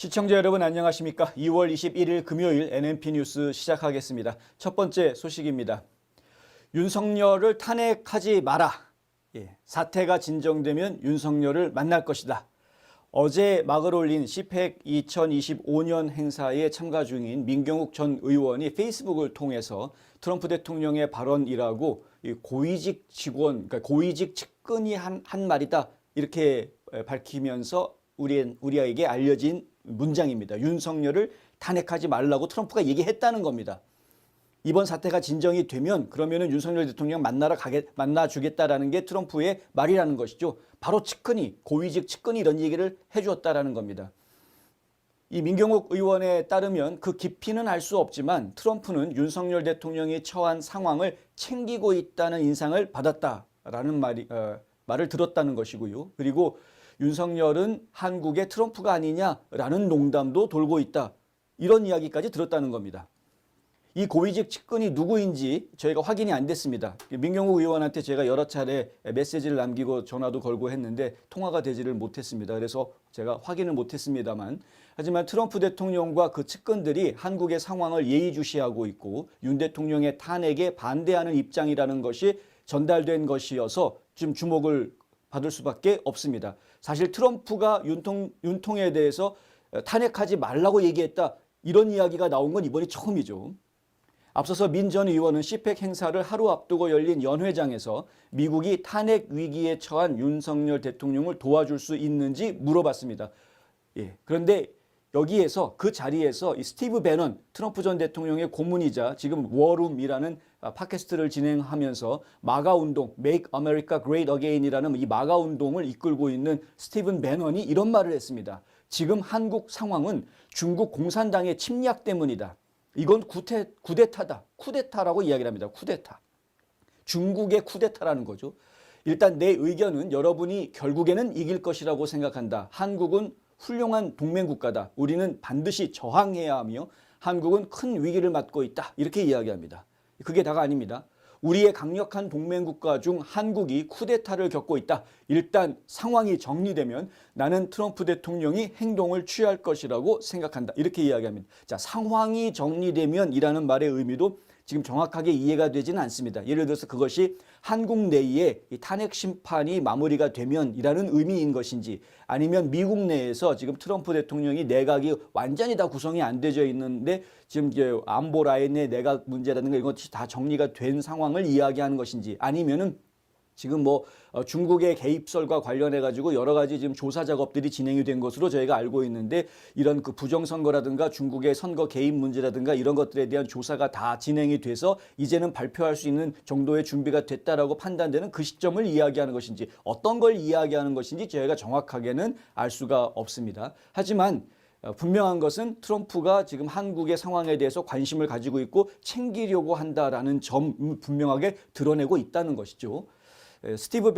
시청자 여러분 안녕하십니까? 2월 21일 금요일 NNP 뉴스 시작하겠습니다. 첫 번째 소식입니다. 윤석열을 탄핵하지 마라. 사태가 진정되면 윤석열을 만날 것이다. 어제 막을 올린 시팩 2025년 행사에 참가 중인 민경욱 전 의원이 페이스북을 통해서 트럼프 대통령의 발언이라고 고위직 직원, 그러니까 고위직 측근이 한 말이다 이렇게 밝히면서 우리에게 알려진 문장입니다. 윤석열을 탄핵하지 말라고 트럼프가 얘기했다는 겁니다. 이번 사태가 진정이 되면 그러면은 윤석열 대통령 만나주겠다라는 게 트럼프의 말이라는 것이죠. 바로 측근이, 고위직 측근이 이런 얘기를 해주었다라는 겁니다. 이 민경욱 의원에 따르면 그 깊이는 알 수 없지만 트럼프는 윤석열 대통령이 처한 상황을 챙기고 있다는 인상을 받았다라는 말을 들었다는 것이고요. 그리고 윤석열은 한국의 트럼프가 아니냐라는 농담도 돌고 있다. 이런 이야기까지 들었다는 겁니다. 이 고위직 측근이 누구인지 저희가 확인이 안 됐습니다. 민경욱 의원한테 제가 여러 차례 메시지를 남기고 전화도 걸고 했는데 통화가 되지를 못했습니다. 그래서 제가 확인을 못했습니다만 하지만 트럼프 대통령과 그 측근들이 한국의 상황을 예의주시하고 있고 윤 대통령의 탄핵에 반대하는 입장이라는 것이 전달된 것이어서 지금 주목을 받을 수밖에 없습니다. 사실 트럼프가 윤통에 대해서 탄핵하지 말라고 얘기했다 이런 이야기가 나온 건 이번이 처음이죠. 앞서서 민 전 의원은 시팩 행사를 하루 앞두고 열린 연회장에서 미국이 탄핵 위기에 처한 윤석열 대통령을 도와줄 수 있는지 물어봤습니다. 그런데 여기에서 그 자리에서 이 스티브 배넌 트럼프 전 대통령의 고문이자 지금 워룸이라는 팟캐스트를 진행하면서 마가 운동, Make America Great Again이라는 이 마가 운동을 이끌고 있는 스티븐 배넌이 이런 말을 했습니다. 지금 한국 상황은 중국 공산당의 침략 때문이다. 이건 쿠데타다. 쿠데타라고 이야기를 합니다. 쿠데타. 중국의 쿠데타라는 거죠. 일단 내 의견은 여러분이 결국에는 이길 것이라고 생각한다. 한국은 훌륭한 동맹국가다. 우리는 반드시 저항해야 하며 한국은 큰 위기를 맞고 있다. 이렇게 이야기합니다. 그게 다가 아닙니다. 우리의 강력한 동맹국가 중 한국이 쿠데타를 겪고 있다. 일단 상황이 정리되면 나는 트럼프 대통령이 행동을 취할 것이라고 생각한다. 이렇게 이야기합니다. 자, 상황이 정리되면 이라는 말의 의미도 지금 정확하게 이해가 되지는 않습니다. 예를 들어서 그것이 한국 내에 이 탄핵 심판이 마무리가 되면 이라는 의미인 것인지 아니면 미국 내에서 지금 트럼프 대통령이 내각이 완전히 다 구성이 안 되어 있는데 지금 이제 안보 라인의 내각 문제라든가 이런 것이 다 정리가 된 상황을 이야기하는 것인지 아니면은 지금 중국의 개입설과 관련해 가지고 여러 가지 지금 조사 작업들이 진행이 된 것으로 저희가 알고 있는데 이런 그 부정선거라든가 중국의 선거 개입 문제라든가 이런 것들에 대한 조사가 다 진행이 돼서 이제는 발표할 수 있는 정도의 준비가 됐다라고 판단되는 그 시점을 이야기하는 것인지 어떤 걸 이야기하는 것인지 저희가 정확하게는 알 수가 없습니다. 하지만 분명한 것은 트럼프가 지금 한국의 상황에 대해서 관심을 가지고 있고 챙기려고 한다라는 점 분명하게 드러내고 있다는 것이죠. 스티브